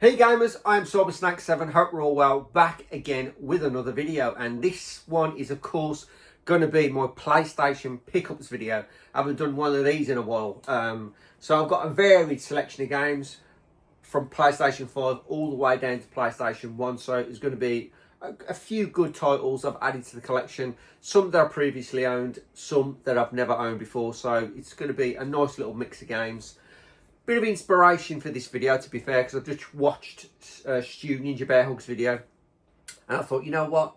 Hey gamers, I am Snack7. Hope we're all well. Back again with another video, and this one is of course going to be my PlayStation pickups video. I haven't done one of these in a while, so I've got a varied selection of games from PlayStation 5 all the way down to PlayStation 1. So there's going to be a few good titles I've added to the collection, some that I previously owned, some that I've never owned before. So it's going to be a nice little mix of games. Bit of inspiration for this video, to be fair, because I've just watched Stu Ninja Bear Hug's video, and I thought, you know what,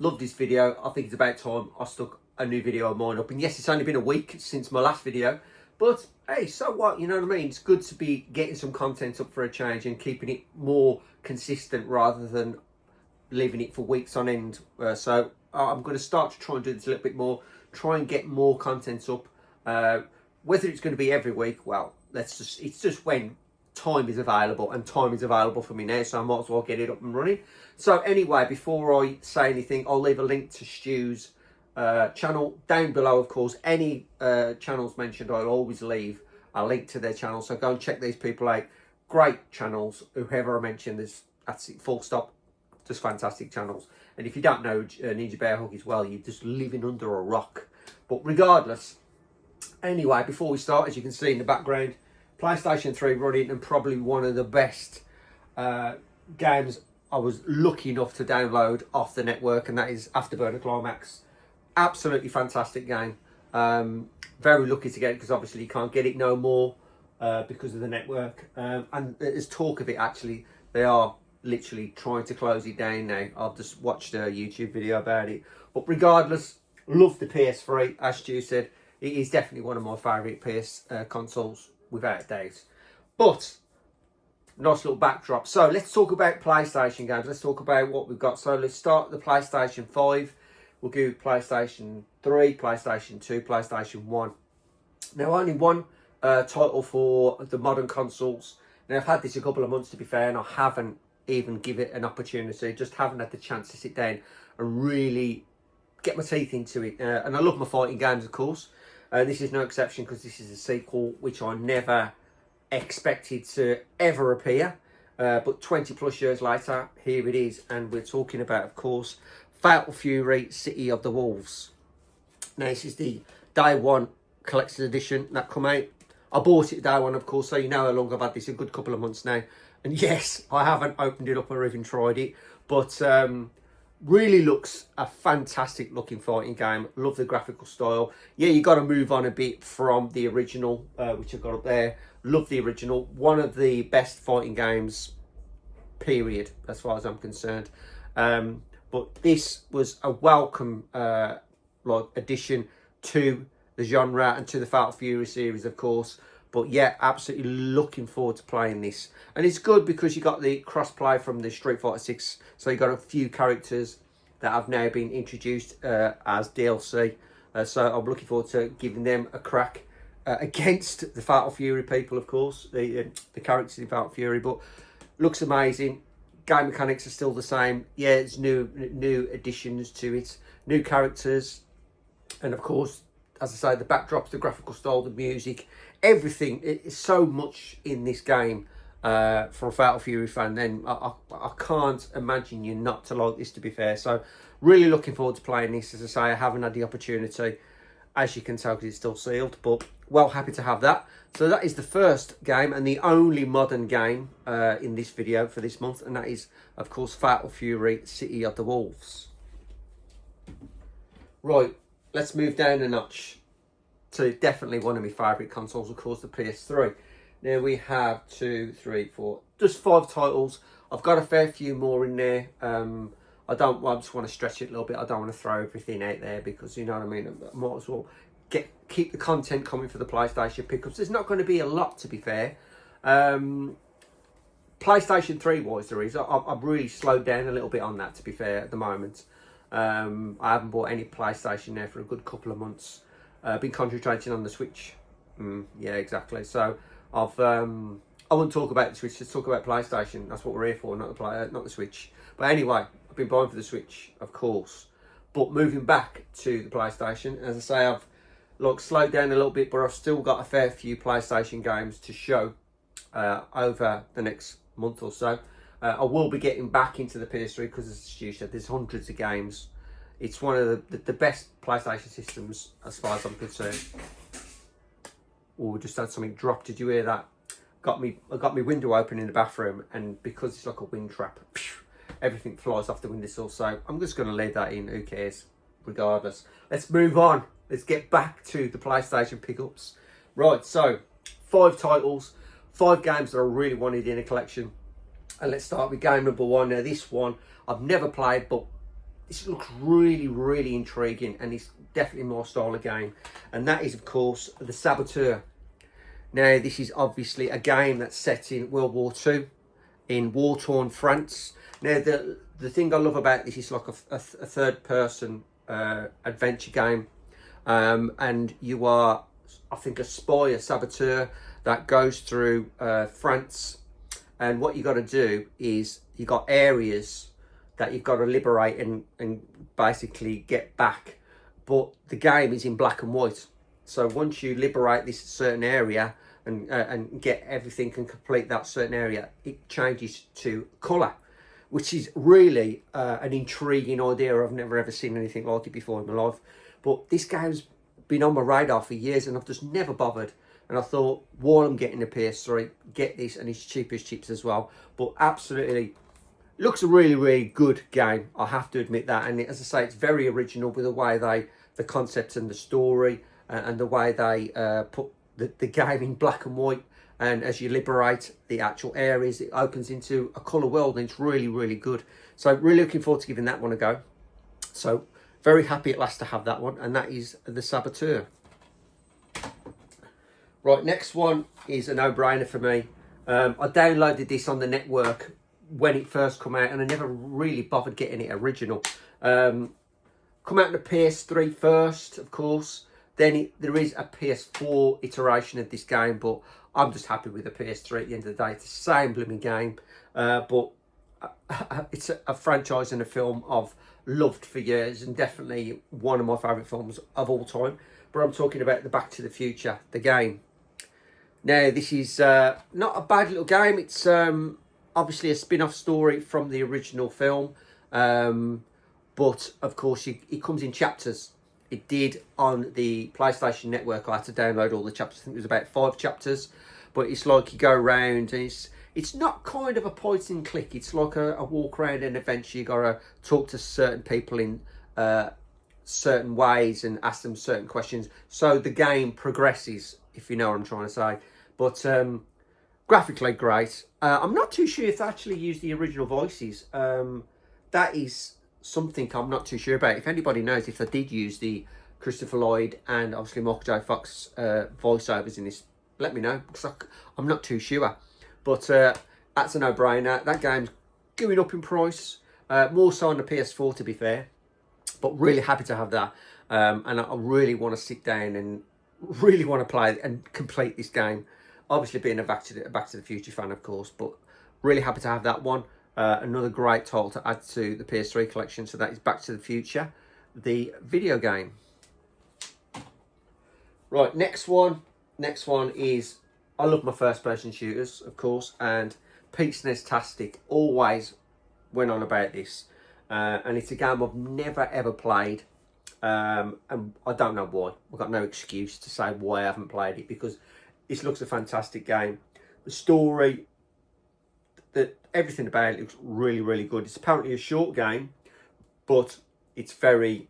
love this video. I think it's about time I stuck a new video of mine up. And yes, it's only been a week since my last video, but hey, so what, you know what I mean? It's good to be getting some content up for a change and keeping it more consistent rather than leaving it for weeks on end. So I'm going to start to try and do this a little bit more, try and get more content up. Whether it's going to be every week, well, it's just when time is available, and time is available for me now, so I might as well get it up and running. So anyway, before I say anything, I'll leave a link to Stu's channel down below. Of course, any channels mentioned, I'll always leave a link to their channel, so go and check these people out. Great channels, whoever I mentioned, that's it, full stop. Just fantastic channels. And if you don't know Ninja Bear Hug as well, you're just living under a rock. But regardless, anyway, before we start, as you can see in the background, PlayStation 3 running, and probably one of the best games I was lucky enough to download off the network, and that is Afterburner Climax. Absolutely fantastic game. Very lucky to get it, because obviously you can't get it no more because of the network. And there's talk of it, actually, they are literally trying to close it down now. I've just watched a YouTube video about it. But regardless, love the PS3, as Stu said. It is definitely one of my favourite PS consoles, without doubt. But, nice little backdrop. So, let's talk about PlayStation games. Let's talk about what we've got. So, let's start the PlayStation 5. We'll go PlayStation 3, PlayStation 2, PlayStation 1. Now, only one title for the modern consoles. Now, I've had this a couple of months, to be fair, and I haven't even given it an opportunity. Just haven't had the chance to sit down and really get my teeth into it. And I love my fighting games, of course. This is no exception, because this is a sequel which I never expected to ever appear. But 20 plus years later, here it is. And we're talking about, of course, Fatal Fury City of the Wolves. Now, this is the Day 1 Collector's Edition that come out. I bought it Day 1, of course, so you know how long I've had this, a good couple of months now. And yes, I haven't opened it up or even tried it. But really looks a fantastic looking fighting game. Love the graphical style. Yeah, you got to move on a bit from the original, which I've got up there. Love the original. One of the best fighting games, period, as far as I'm concerned. But this was a welcome addition to the genre and to the Fatal Fury series, of course. But yeah, absolutely looking forward to playing this. And it's good because you got the cross-play from the Street Fighter 6. So you got a few characters that have now been introduced as DLC. So I'm looking forward to giving them a crack against the Fatal Fury people, of course. The characters in Fatal Fury. But looks amazing. Game mechanics are still the same. Yeah, it's new additions to it. New characters. And of course, as I say, the backdrops, the graphical style, the music, everything. It's so much in this game for a Fatal Fury fan. Then I can't imagine you not to like this, to be fair. So really looking forward to playing this. As I say, I haven't had the opportunity, as you can tell, because it's still sealed. But well, happy to have that. So that is the first game and the only modern game in this video for this month. And that is, of course, Fatal Fury City of the Wolves. Right. Let's move down a notch to definitely one of my favourite consoles, of course, the PS3. Now we have 2, 3, 4, just 5 titles. I've got a fair few more in there. I just want to stretch it a little bit. I don't want to throw everything out there, because, you know what I mean, I might as well keep the content coming for the PlayStation pickups. There's not going to be a lot, to be fair. PlayStation 3 wise, there is. I've really slowed down a little bit on that, to be fair, at the moment. I haven't bought any PlayStation now for a good couple of months. I've been concentrating on the Switch. Yeah, exactly. So I won't talk about the Switch. Let's talk about PlayStation. That's what we're here for, not the Switch. But anyway, I've been buying for the Switch, of course. But moving back to the PlayStation, as I say, I've slowed down a little bit, but I've still got a fair few PlayStation games to show over the next month or so. I will be getting back into the PS3 because, as Stu said, there's hundreds of games. It's one of the best PlayStation systems as far as I'm concerned. Oh, we just had something drop. Did you hear that? I got my window open in the bathroom, and because it's like a wind trap, everything flies off the windowsill. So I'm just going to leave that in. Who cares? Regardless. Let's move on. Let's get back to the PlayStation pickups. Right, so 5 titles, 5 games that I really wanted in a collection. And let's start with game number 1. Now, this one I've never played, but this looks really, really intriguing, and it's definitely my style of game. And that is, of course, The Saboteur. Now, this is obviously a game that's set in World War II in war-torn France. Now, the thing I love about this is like a third-person adventure game. And you are, I think, a spy, a saboteur that goes through France. And what you got to do is you got areas that you've got to liberate and basically get back. But the game is in black and white. So once you liberate this certain area and get everything and complete that certain area, it changes to colour, which is really an intriguing idea. I've never ever seen anything like it before in my life. But this game's been on my radar for years and I've just never bothered. And I thought, while I'm getting a PS3, get this, and it's cheap as chips as well. But absolutely, looks a really, really good game. I have to admit that. And as I say, it's very original with the way the concept and the story and the way they put the game in black and white. And as you liberate the actual areas, it opens into a colour world, and it's really, really good. So really looking forward to giving that one a go. So very happy at last to have that one, and that is The Saboteur. Right, next one is a no-brainer for me. I downloaded this on the network when it first came out, and I never really bothered getting it original. Come out on the PS3 first, of course. Then there is a PS4 iteration of this game, but I'm just happy with the PS3 at the end of the day. It's the same blooming game, but it's a franchise and a film I've loved for years, and definitely one of my favourite films of all time. But I'm talking about the Back to the Future, the game. Now, this is not a bad little game. It's obviously a spin-off story from the original film, but of course it comes in chapters. It did on the PlayStation Network. I had to download all the chapters. I think there's about 5 chapters, but it's like you go around, and it's not kind of a point and click. It's like a walk around and adventure. You got to talk to certain people in certain ways and ask them certain questions. So the game progresses, if you know what I'm trying to say. But graphically great. I'm not too sure if they actually used the original voices. That is something I'm not too sure about. If anybody knows if they did use the Christopher Lloyd and obviously Michael J. Fox voiceovers in this, let me know, because I'm not too sure. But that's a no-brainer. That game's going up in price, more so on the PS4 to be fair. But really happy to have that, and I really want to sit down and really want to play and complete this game. Obviously being a Back to the Future fan, of course, but really happy to have that one. Another great title to add to the PS3 collection. So that is Back to the Future, the video game. Right, next one is, I love my first-person shooters, of course, and Pete Snes-tastic always went on about this. And it's a game I've never ever played, and I don't know why. I've got no excuse to say why I haven't played it, because this looks a fantastic game. The story, everything about it looks really, really good. It's apparently a short game, but it's very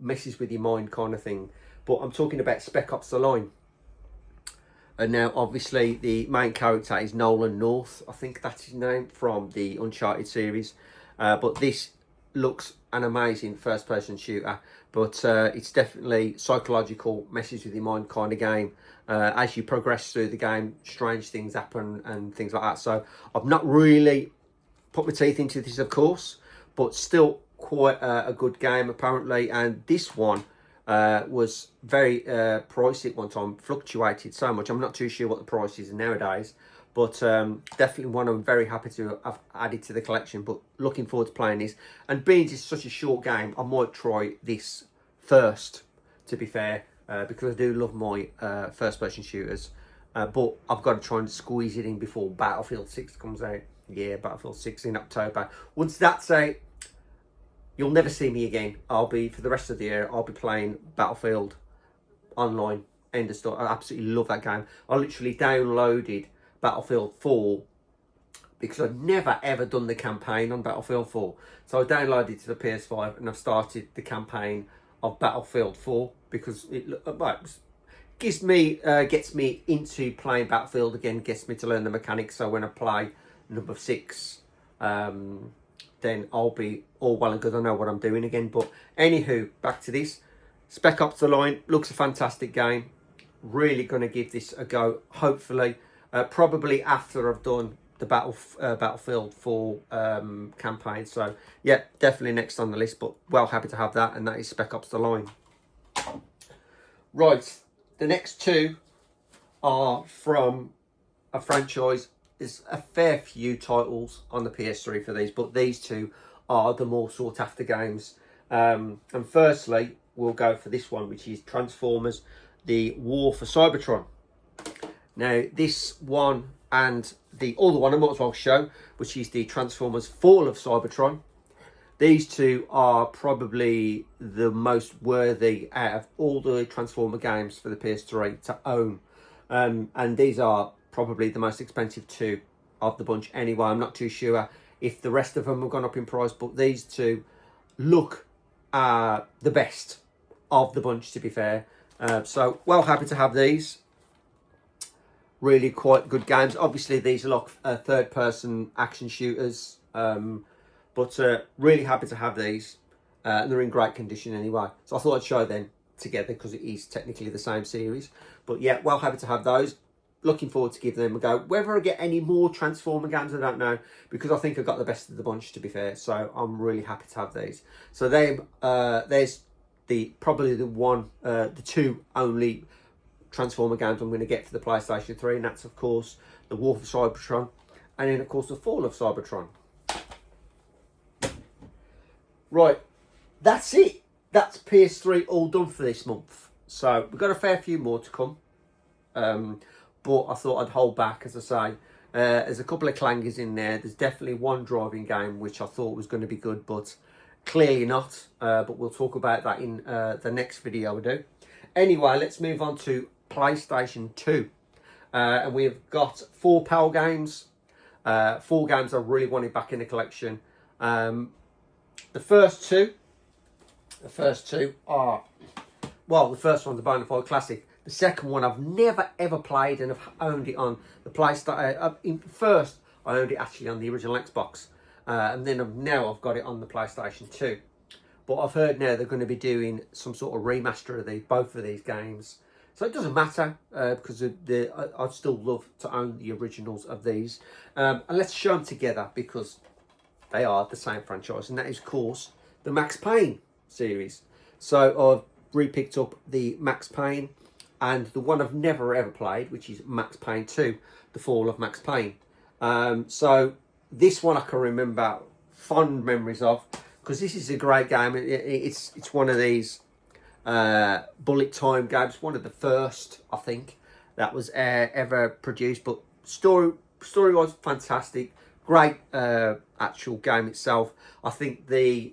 messes with your mind kind of thing. But I'm talking about Spec Ops: The Line. And now, obviously, the main character is Nolan North. I think that's his name, from the Uncharted series. But this looks an amazing first-person shooter. But it's definitely psychological, messes with your mind kind of game. As you progress through the game, strange things happen and things like that. So I've not really put my teeth into this, of course, but still quite a good game, apparently. And this one was very pricey at one time, fluctuated so much. I'm not too sure what the price is nowadays, but definitely one I'm very happy to have added to the collection. But looking forward to playing this. And being it's such a short game, I might try this first, to be fair, because I do love my first-person shooters. but I've got to try and squeeze it in before Battlefield 6 comes out. Yeah, Battlefield 6 in October. Once that's out, you'll never see me again. For the rest of the year, I'll be playing Battlefield online. End of story. I absolutely love that game. I literally downloaded Battlefield 4 because I'd never ever done the campaign on Battlefield 4. So I downloaded it to the PS5 and I've started the campaign of Battlefield 4 because it gets me into playing Battlefield again, gets me to learn the mechanics. So when I play number 6, then I'll be all well and good. I know what I'm doing again. But anywho, back to this. Spec Ops: The Line looks a fantastic game. Really going to give this a go. Hopefully, probably after I've done the Battlefield 4 campaign. So yeah, definitely next on the list. But well, happy to have that, and that is Spec Ops: The Line. Right, the next two are from a franchise. There's a fair few titles on the PS3 for these, but these two are the more sought after games. And firstly, we'll go for this one, which is Transformers: The War for Cybertron. Now, this one and the other one I might as well show, which is the Transformers: Fall of Cybertron. These two are probably the most worthy out of all the Transformer games for the PS3 to own. And these are probably the most expensive two of the bunch anyway. I'm not too sure if the rest of them have gone up in price, but these two look the best of the bunch, to be fair. So well happy to have these. Really quite good games. Obviously these are like third person action shooters, but really happy to have these, and they're in great condition anyway. So I thought I'd show them together because it is technically the same series. But yeah, well happy to have those. Looking forward to giving them a go. Whether I get any more Transformer games, I don't know, because I think I got the best of the bunch, to be fair. So I'm really happy to have these. So there's probably the two only Transformer games I'm going to get for the PlayStation 3, and that's of course the War for Cybertron, and then of course the Fall of Cybertron. Right, that's it. That's PS3 all done for this month. So we've got a fair few more to come. But I thought I'd hold back, as I say. There's a couple of clangers in there. There's definitely one driving game which I thought was going to be good, but clearly not. But we'll talk about that in the next video I do. Anyway, let's move on to PlayStation 2. And we've got 4 PAL games. 4 games I really wanted back in the collection. The first two are, well, the first one's a bona fide classic. The second one I've never ever played, and I've owned it on the PlayStation. First, I owned it actually on the original Xbox, and then now I've got it on the PlayStation 2. But I've heard now they're going to be doing some sort of remaster of both of these games. So it doesn't matter, because I'd still love to own the originals of these. And let's show them together because they are the same franchise, and that is, of course, the Max Payne series. So I've re-picked up the Max Payne, and the one I've never ever played, which is Max Payne 2, The Fall of Max Payne. So this one I can remember fond memories of, because this is a great game. It's one of these bullet time games, one of the first, I think, that was ever produced. But story was fantastic. Great actual game itself. I think the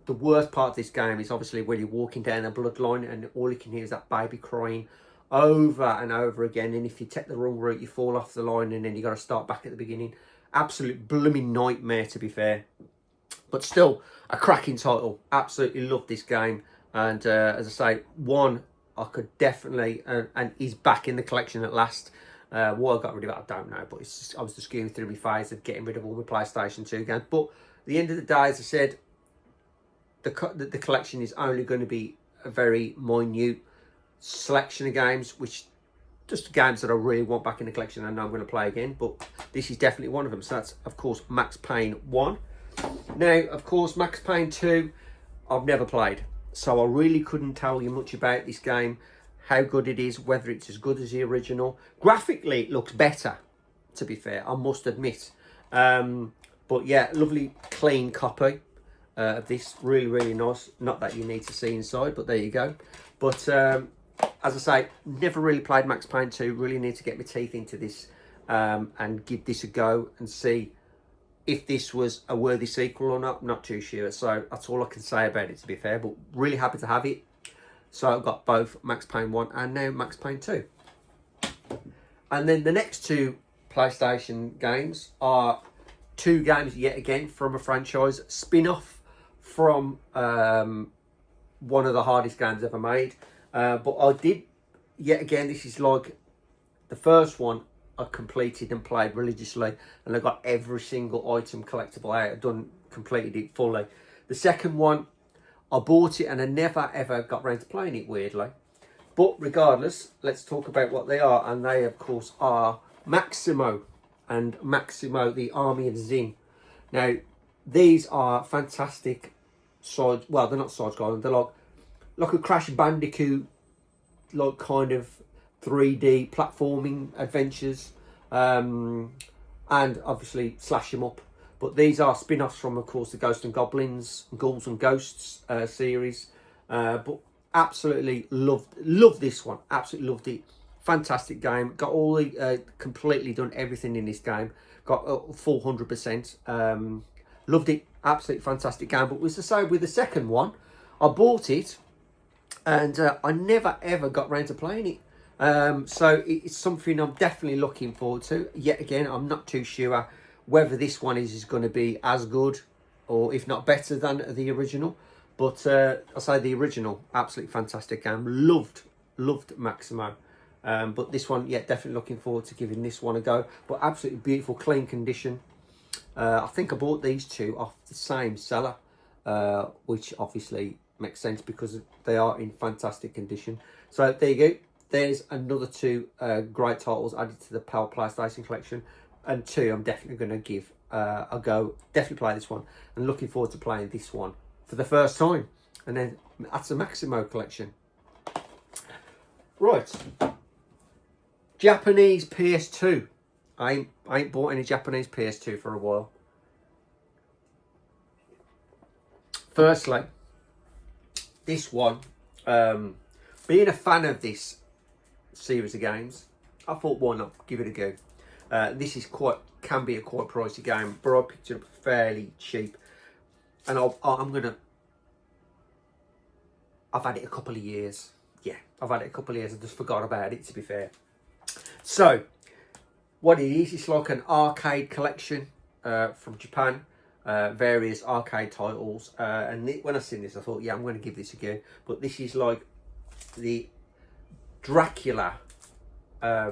worst part of this game is obviously when you're walking down a bloodline and all you can hear is that baby crying over and over again, and if you take the wrong route you fall off the line and then you got to start back at the beginning. Absolute blooming nightmare, to be fair, but still a cracking title. Absolutely love this game, and as I say, one I could definitely and he's back in the collection at last. What I got rid of it, I don't know, but it's just, I was just going through my phase of getting rid of all my PlayStation 2 games. But at the end of the day, as I said, the collection is only going to be a very minute selection of games, which just games that I really want back in the collection and I'm going to play again. But this is definitely one of them. So that's, of course, Max Payne 1. Now, of course, Max Payne 2, I've never played. So I really couldn't tell you much about this game, how good it is, whether it's as good as the original. Graphically, it looks better, to be fair, I must admit. But yeah, lovely, clean copy of this. Really, really nice. Not that you need to see inside, but there you go. But as I say, never really played Max Payne 2. Really need to get my teeth into this and give this a go and see if this was a worthy sequel or not. I'm not too sure. So that's all I can say about it, to be fair. But really happy to have it. So I've got both Max Payne 1 and now Max Payne 2. And then the next two PlayStation games are two games yet again from a franchise spin-off from one of the hardest games ever made. But I did, yet again, this is like the first one I completed and played religiously, and I got every single item collectible out. I've completed it fully. The second one, I bought it and I never ever got round to playing it, weirdly. But regardless, let's talk about what they are, and they of course are Maximo and Maximo the Army of Zin. Now, these are fantastic side, well, they're not side-scrolling, they're like a Crash Bandicoot, like kind of 3D platforming adventures, and obviously slash them up. But these are spin-offs from, of course, the Ghosts and Goblins, Ghouls and Ghosts series. But absolutely loved this one. Absolutely loved it. Fantastic game. Got all the completely done everything in this game. Got a full 100%. Loved it. Absolutely fantastic game. But was to say with the second one, I bought it and I never ever got round to playing it. So it's something I'm definitely looking forward to. Yet again, I'm not too sure whether this one is going to be as good or if not better than the original. But I say the original, absolutely fantastic game. Loved Maximo. But this one, yeah, definitely looking forward to giving this one a go. But absolutely beautiful, clean condition. I think I bought these two off the same seller, which obviously makes sense because they are in fantastic condition. So there you go. There's another two great titles added to the PlayStation collection. And two, I'm definitely going to give a go. Definitely play this one. And looking forward to playing this one for the first time. And then that's a Maximo collection. Right. Japanese PS2. I ain't bought any Japanese PS2 for a while. Firstly, this one, being a fan of this series of games, I thought, why not give it a go. This is can be a quite pricey game, but I picked it up fairly cheap, and I've had it a couple of years. Yeah, I've had it a couple of years. I just forgot about it, to be fair. So, what it is, it's like an arcade collection from Japan. Various arcade titles. And when I seen this, I thought, yeah, I'm going to give this a go. But this is like the Dracula, I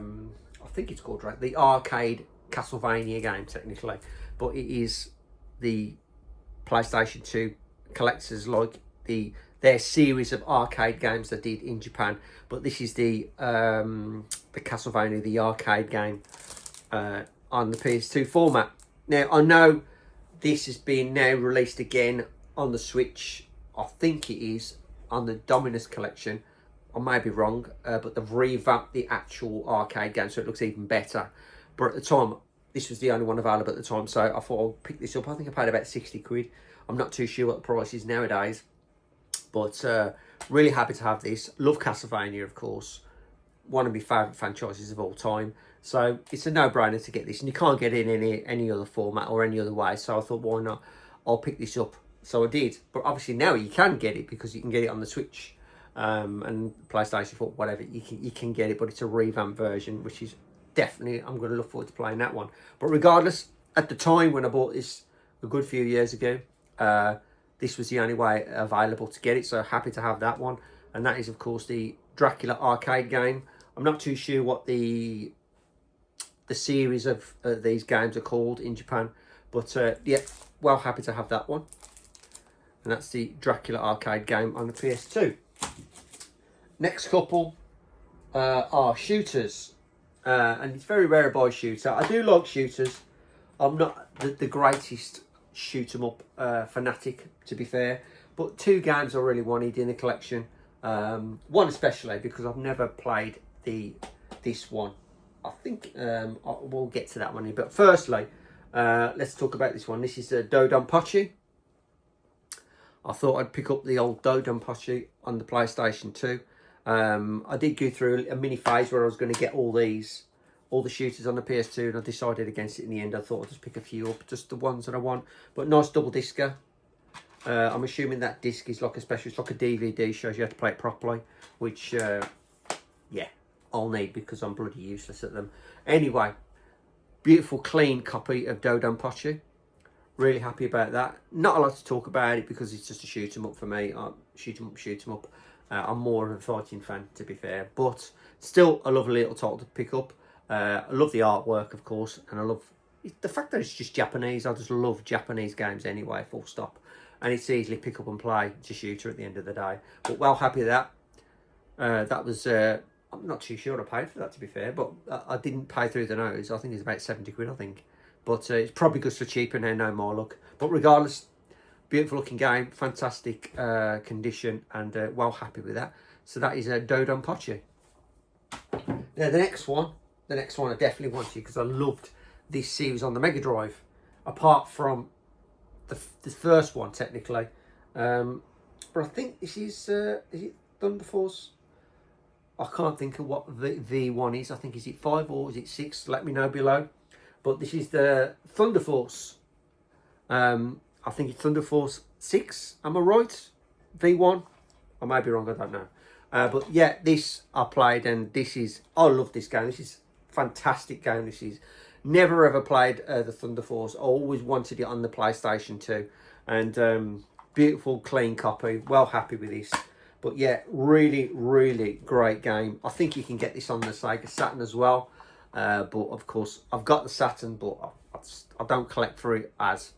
think it's called Dracula, the arcade Castlevania game, technically. But it is the PlayStation 2 collectors, like their series of arcade games they did in Japan. But this is the Castlevania, the arcade game on the PS2 format. Now, I know this is being now released again on the Switch. I think it is on the Dominus collection. I may be wrong, but they've revamped the actual arcade game so it looks even better. But at the time, this was the only one available at the time, so I thought I'll pick this up. I think I paid about 60 quid. I'm not too sure what the price is nowadays. But really happy to have this. Love Castlevania, of course. One of my favourite franchises of all time. So it's a no-brainer to get this. And you can't get it in any other format or any other way. So I thought, why not? I'll pick this up. So I did. But obviously now you can get it because you can get it on the Switch and PlayStation 4, whatever. You can get it, but it's a revamped version, which is definitely, I'm going to look forward to playing that one. But regardless, at the time when I bought this a good few years ago, this was the only way available to get it. So happy to have that one. And that is, of course, the Dracula arcade game. I'm not too sure what the series of these games are called in Japan, but yeah, well, happy to have that one. And that's the Dracula arcade game on the PS2. Next couple are shooters, and it's very rare to buy a shooter. I do like shooters. I'm not the greatest shoot 'em up fanatic, to be fair, but two games I really wanted in the collection. One especially because I've never played this one. I think we'll get to that one. But firstly, let's talk about this one. This is a Dodonpachi. I thought I'd pick up the old Dodonpachi on the PlayStation 2. I did go through a mini phase where I was going to get all the shooters on the PS2, and I decided against it in the end. I thought I'd just pick a few up, just the ones that I want. But nice double discer. I'm assuming that disc is like a special, it's like a DVD, shows you how to play it properly, which, yeah, I'll need because I'm bloody useless at them. Anyway, beautiful, clean copy of Dodonpachi. Really happy about that. Not a lot to talk about it because it's just a shoot 'em up for me. Shoot 'em up. I'm more of a fighting fan, to be fair, but still a lovely little title to pick up. I love the artwork, of course, and I love the fact that it's just Japanese. I just love Japanese games anyway, full stop. And it's easily pick up and play. It's a shooter at the end of the day. But well happy with that. That was, I'm not too sure I paid for that, to be fair, but I didn't pay through the nose. I think it's about 70 quid, I think. But it's probably goes for cheaper now, no more luck. But regardless, beautiful looking game, fantastic condition, and well happy with that. So that is Dodonpachi. Now the next one I definitely wanted because I loved this series on the Mega Drive. Apart from the first one, technically. But I think this is it Thunder Force? I can't think of what the V1 is. I think, is it 5 or is it 6? Let me know below. But this is the Thunder Force. I think it's Thunder Force 6. Am I right? V1? I may be wrong, I don't know. But yeah, this I played, and I love this game. This is a fantastic game. This is, never ever played the Thunder Force. I always wanted it on the PlayStation 2. And beautiful, clean copy. Well happy with this. But yeah, really, really great game. I think you can get this on the Sega Saturn as well. But of course, I've got the Saturn, but I don't collect for it as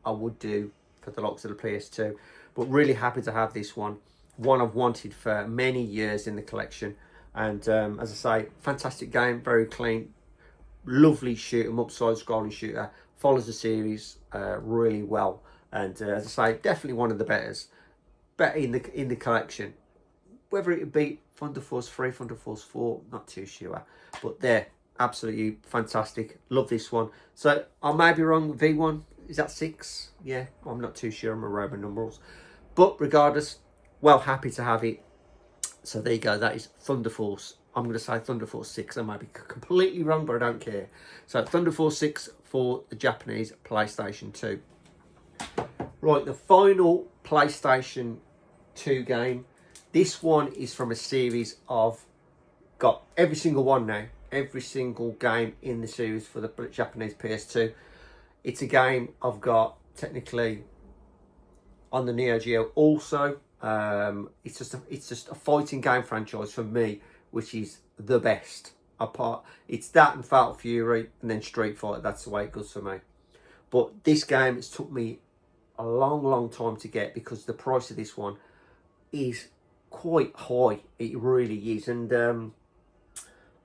I would do for the likes of the PS2. But really happy to have this one. One I've wanted for many years in the collection. And as I say, fantastic game, very clean. Lovely shoot 'em up, side-scrolling shooter. Follows the series really well. And as I say, definitely one of the better in the collection. Whether it would be Thunder Force 3, Thunder Force 4, not too sure. But they're absolutely fantastic. Love this one. So I may be wrong. V1, is that 6? Yeah, I'm not too sure. I'm a Roman numerals. But regardless, well happy to have it. So there you go. That is Thunder Force. I'm going to say Thunder Force 6. I might be completely wrong, but I don't care. So Thunder Force 6 for the Japanese PlayStation 2. Right, the final PlayStation 2 game. This one is from a series of, got every single one now. Every single game in the series for the Japanese PS2. It's a game I've got technically on the Neo Geo also. It's just a fighting game franchise for me, which is the best. It's that and Fatal Fury and then Street Fighter. That's the way it goes for me. But this game, it's took me a long time to get because the price of this one is quite high. It really is. And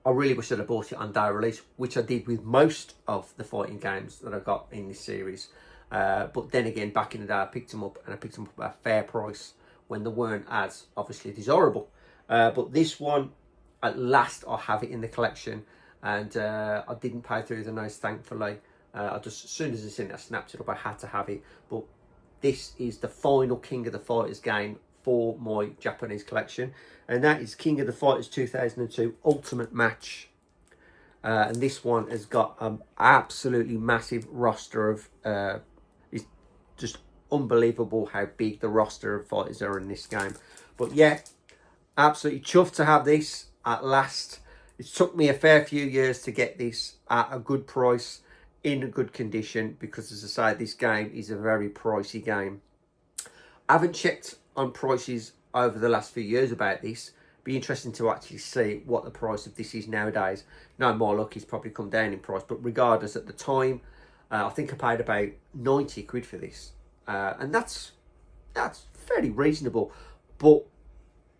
I really wish I'd have bought it on day release, which I did with most of the fighting games that I got in this series. But then again, back in the day, I picked them up, and I picked them up at a fair price when they weren't as obviously desirable. But this one, at last, I have it in the collection, and I didn't pay through the nose, thankfully. I just, as soon as I seen it, I snapped it up. I had to have it. But this is the final King of the Fighters game for my Japanese collection, and that is King of the Fighters 2002 Ultimate Match. And this one has got an absolutely massive roster of it's just unbelievable how big the roster of fighters are in this game. But yeah, absolutely chuffed to have this at last. It took me a fair few years to get this at a good price, in a good condition, because as I say, this game is a very pricey game. I haven't checked on prices over the last few years about this. Be interesting to actually see what the price of this is nowadays. No more luck, it's probably come down in price, but regardless, at the time, I think I paid about 90 quid for this. And that's fairly reasonable, but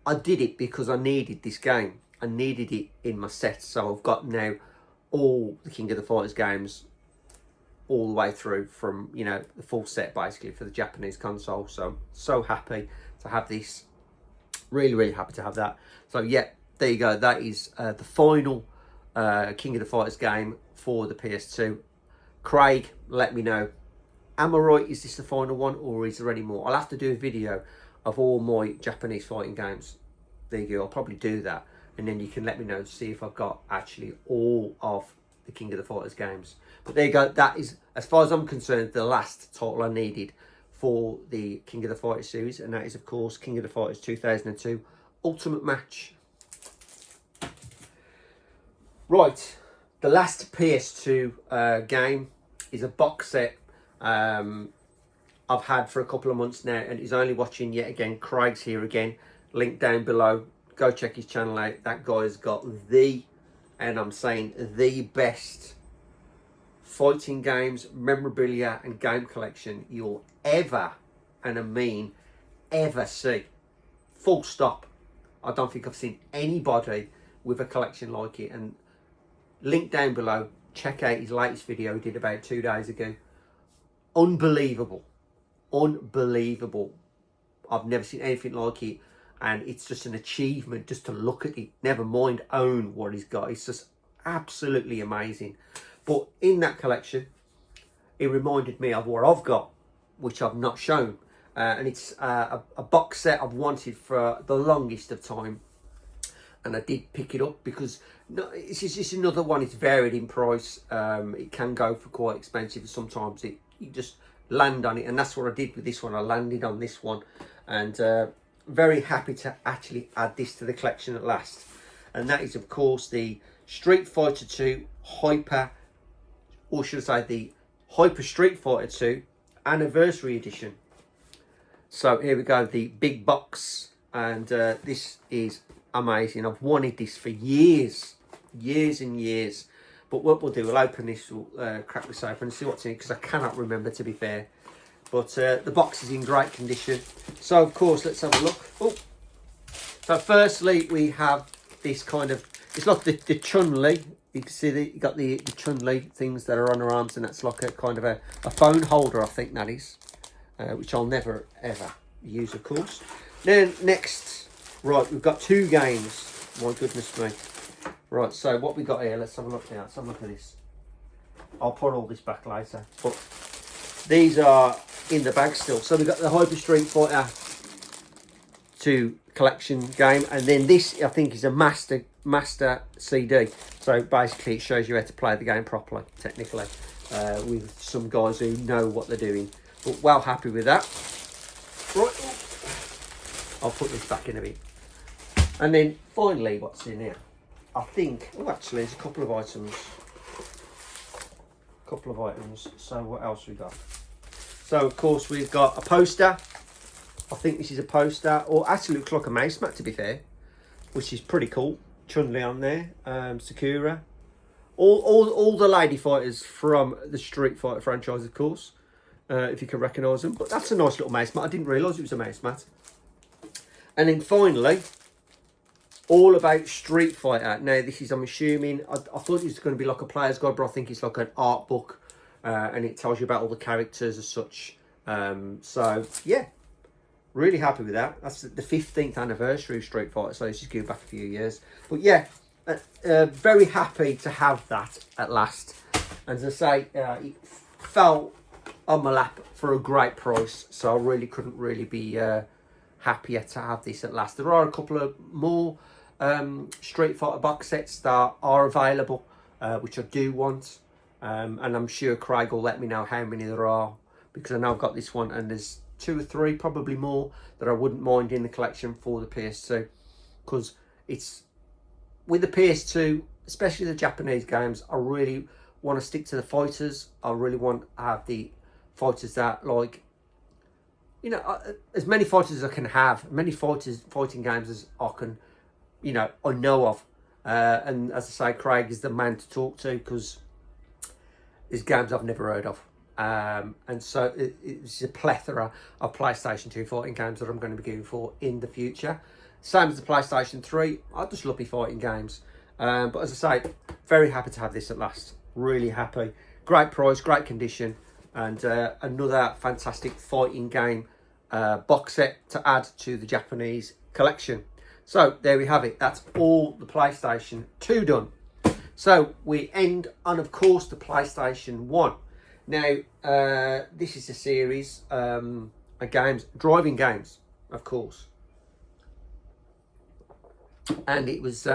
I did it because I needed this game. I needed it in my set, so I've got now all the King of the Fighters games all the way through from, you know, the full set basically for the Japanese console. So I'm so happy to have this. Really happy to have that. So yeah, there you go. That is the final King of the Fighters game for the PS2. Craig, let me know. Am I right? Is this the final one, or is there any more? I'll have to do a video of all my Japanese fighting games. there you go. I'll probably do that, and then you can let me know to see if I've got actually all of the King of the Fighters games. But there you go. That is, as far as I'm concerned, the last title I needed for the King of the Fighters series, and that is, of course, King of the Fighters 2002 Ultimate Match. Right, the last PS2 game is a box set I've had for a couple of months now, and he's only watching yet again. Craig's here again. Link down below. Go check his channel out. That guy's got the, and I'm saying the best fighting games, memorabilia and game collection you'll ever, and I mean ever, see. Full stop. I don't think I've seen anybody with a collection like it. And link down below. Check out his latest video he did about 2 days ago. Unbelievable. Unbelievable. I've never seen anything like it, and it's just an achievement just to look at it, never mind own what he's got. It's just absolutely amazing. But in that collection, it reminded me of what I've got, which I've not shown, and it's a box set I've wanted for the longest of time, and I did pick it up because it's just another one. It's varied in price. It can go for quite expensive. Sometimes you just land on it, and that's what I did with this one. I landed on this one, and very happy to actually add this to the collection at last. And that is, of course, the Street Fighter 2 Hyper, or should I say the Hyper Street Fighter 2 Anniversary Edition. So here we go, the big box, and this is amazing. I've wanted this for years and years. But what we'll do, we'll open this, we'll crack this open and see what's in it, because I cannot remember, to be fair. But the box is in great condition. So, of course, let's have a look. Oh. So, firstly, we have this kind of, it's like the Chun-Li. You can see that you got the Chun-Li things that are on her arms, and that's like a kind of a phone holder, I think that is, which I'll never, ever use, of course. Then, next, right, we've got 2 games. My goodness me. Right, so what we got here, let's have a look now. Let's have a look at this. I'll put all this back later. But these are in the bag still. So we've got the Hyper Street Fighter 2 collection game. And then this, I think, is a master CD. So basically it shows you how to play the game properly, technically. With some guys who know what they're doing. But well happy with that. Right, I'll put this back in a bit. And then finally, what's in here? I think, oh, actually, there's a couple of items. So what else we got? So, of course, we've got a poster. I think this is a poster, or actually looks like a mouse mat, to be fair, which is pretty cool. Chun-Li on there, Sakura. All the lady fighters from the Street Fighter franchise, of course, if you can recognise them. But that's a nice little mouse mat. I didn't realise it was a mouse mat. And then finally, all about Street Fighter. Now, this is, I'm assuming, I thought it was going to be like a player's guide, but I think it's like an art book, and it tells you about all the characters as such. So, yeah, really happy with that. That's the 15th anniversary of Street Fighter, so this is going back a few years. But, yeah, very happy to have that at last. And as I say, it fell on my lap for a great price, so I really couldn't really be happier to have this at last. There are a couple of more Street Fighter box sets that are available, which I do want, and I'm sure Craig will let me know how many there are, because I know I've got this one, and there's 2 or 3, probably more, that I wouldn't mind in the collection for the PS2, because it's with the PS2, especially the Japanese games, I really want to stick to the fighters. I really want to have the fighters that, like, you know, as many fighters as I can have, many fighting games as I can, you know, I know of. And as I say, Craig is the man to talk to, because there's games I've never heard of. And so it's a plethora of PlayStation 2 fighting games that I'm going to be going for in the future. Same as the PlayStation 3, I just love my fighting games. But as I say, very happy to have this at last. Really happy. Great price, great condition. And another fantastic fighting game box set to add to the Japanese collection. So there we have it. That's all the PlayStation 2 done. So we end on, of course, the PlayStation 1. Now, this is a series of games, driving games, of course. and it was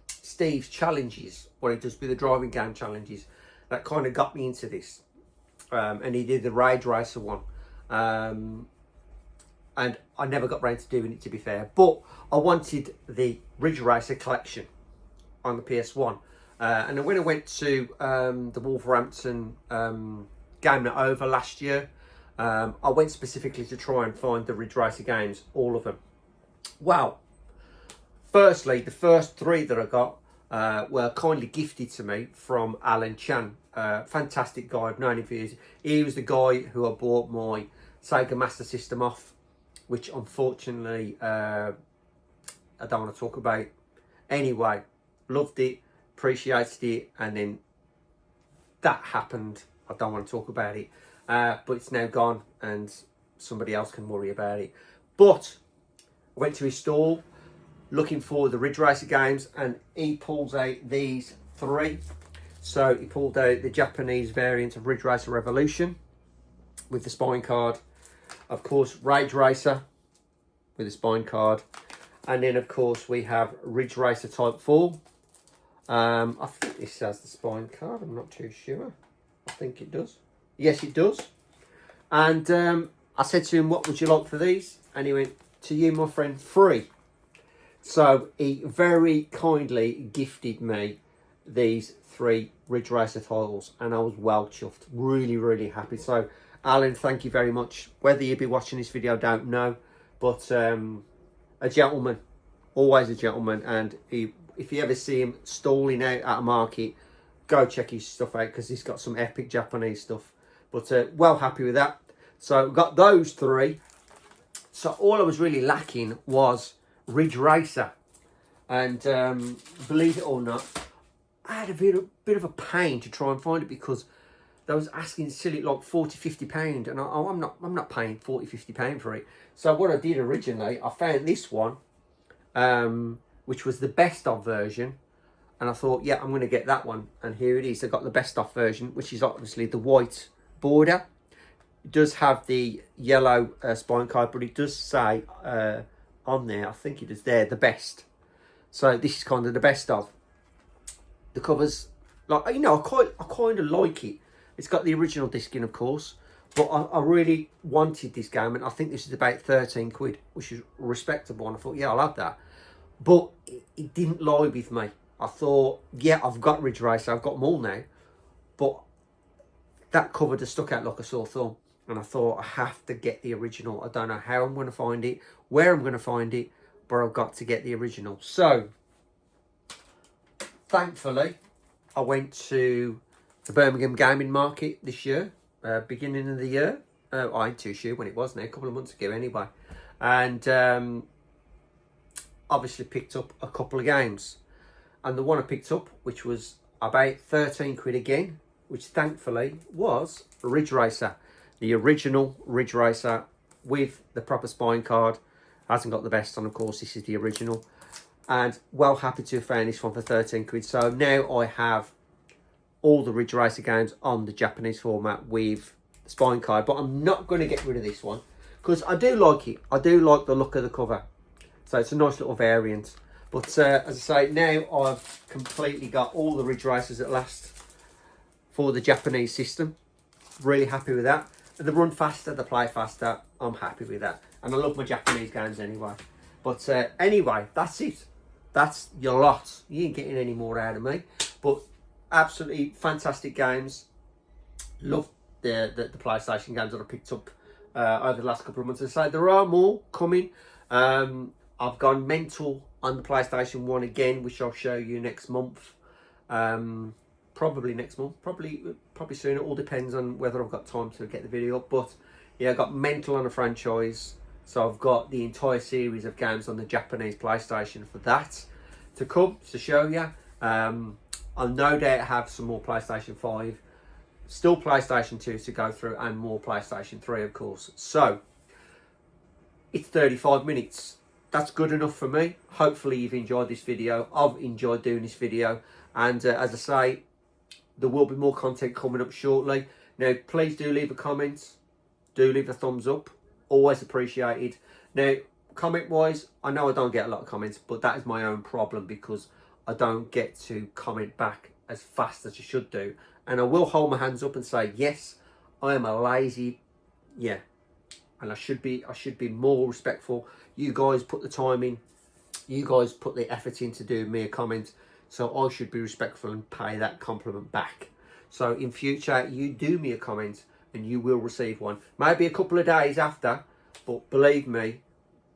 Steve's challenges, what he does with the driving game challenges, that kind of got me into this. And he did the Rage Racer one. And I never got round to doing it, to be fair. But I wanted the Ridge Racer collection on the PS1. And then when I went to the Wolverhampton Game Night Over last year, I went specifically to try and find the Ridge Racer games, all of them. Wow. Firstly, the first three that I got were kindly gifted to me from Alan Chan. Fantastic guy, I've known him for years. He was the guy who I bought my Sega Master System off, which unfortunately I don't want to talk about. Anyway, loved it, appreciated it, and then that happened. I don't want to talk about it, but it's now gone and somebody else can worry about it. But I went to his stall looking for the Ridge Racer games, and he pulls out these three. So he pulled out the Japanese variant of Ridge Racer Revolution with the spine card. Of course, Rage Racer with the spine card. And then, of course, we have Ridge Racer Type 4. I think this has the spine card. I'm not too sure. I think it does. Yes, it does. And I said to him, what would you like for these? And he went, to you, my friend, free. So he very kindly gifted me these three Ridge Racer titles, and I was well chuffed. Really, really happy. So, Alan, thank you very much. Whether you'll be watching this video, I don't know. But a gentleman, always a gentleman. And if you ever see him stalling out at a market, go check his stuff out, because he's got some epic Japanese stuff. But well happy with that. So, got those three. So, all I was really lacking was Ridge Racer. And believe it or not, I had a bit of a pain to try and find it, because they was asking silly like £40–50, and I'm not paying £40–50 for it. So what I did originally, I found this one, which was the best of version, and I thought, yeah, I'm going to get that one. And here it is. I got the best of version, which is obviously the white border. It does have the yellow spine card, but it does say on there, I think it is there, the best. So this is kind of the best of. The covers, like, you know, I kind of like it. It's got the original disc in, of course, but I really wanted this game, and I think this is about 13 quid, which is respectable. And I thought, yeah, I'll have that. But it didn't lie with me. I thought, yeah, I've got Ridge Racer, I've got them all now, but that cover just stuck out like a sore thumb. And I thought, I have to get the original. I don't know how I'm going to find it, where I'm going to find it, but I've got to get the original. So, thankfully, I went to the Birmingham Gaming Market this year, beginning of the year. I ain't too sure when it was now, a couple of months ago anyway. And obviously picked up a couple of games. And the one I picked up, which was about 13 quid again, which thankfully was Ridge Racer. The original Ridge Racer with the proper spine card. Hasn't got the best on, of course. This is the original. And well happy to have found this one for 13 quid. So now I have all the Ridge Racer games on the Japanese format with the spine card. But I'm not going to get rid of this one, because I do like it. I do like the look of the cover. So it's a nice little variant. But as I say, now I've completely got all the Ridge Racers at last for the Japanese system. Really happy with that. They run faster, they play faster. I'm happy with that. And I love my Japanese games anyway. But anyway, that's it. That's your lot. You ain't getting any more out of me. But absolutely fantastic games. Love the PlayStation games that I picked up over the last couple of months. As I say, there are more coming. I've gone mental on the PlayStation 1 again, which I'll show you next month. Probably next month, probably soon. It all depends on whether I've got time to get the video up. But yeah, I got mental on a franchise. So I've got the entire series of games on the Japanese PlayStation for that to come to show you. I'll no doubt have some more PlayStation 5, still PlayStation 2 to go through, and more PlayStation 3, of course. So it's 35 minutes. That's good enough for me. Hopefully you've enjoyed this video. I've enjoyed doing this video. And as I say, there will be more content coming up shortly. Now, please do leave a comment. Do leave a thumbs up. Always appreciated. Now, comment wise, I know I don't get a lot of comments, but that is my own problem because I don't get to comment back as fast as I should do. And I will hold my hands up and say, yes, I am a lazy, yeah, and I should be more respectful. You guys put the time in, you guys put the effort in to do me a comment, so I should be respectful and pay that compliment back. So in future, you do me a comment and you will receive one. Maybe a couple of days after, but believe me,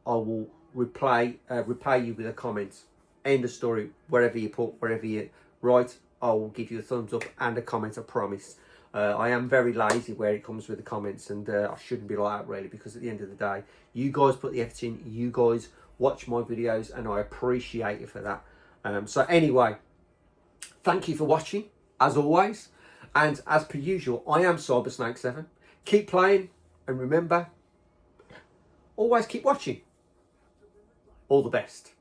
I will repay you with a comment. End of story. Wherever you put, wherever you write, I will give you a thumbs up and a comment, I promise. I am very lazy where it comes with the comments, and I shouldn't be like that really, because at the end of the day, you guys put the effort in, you guys watch my videos, and I appreciate you for that. So anyway, thank you for watching, as always. And as per usual, I am Cybersnake7. Keep playing, and remember, always keep watching. All the best.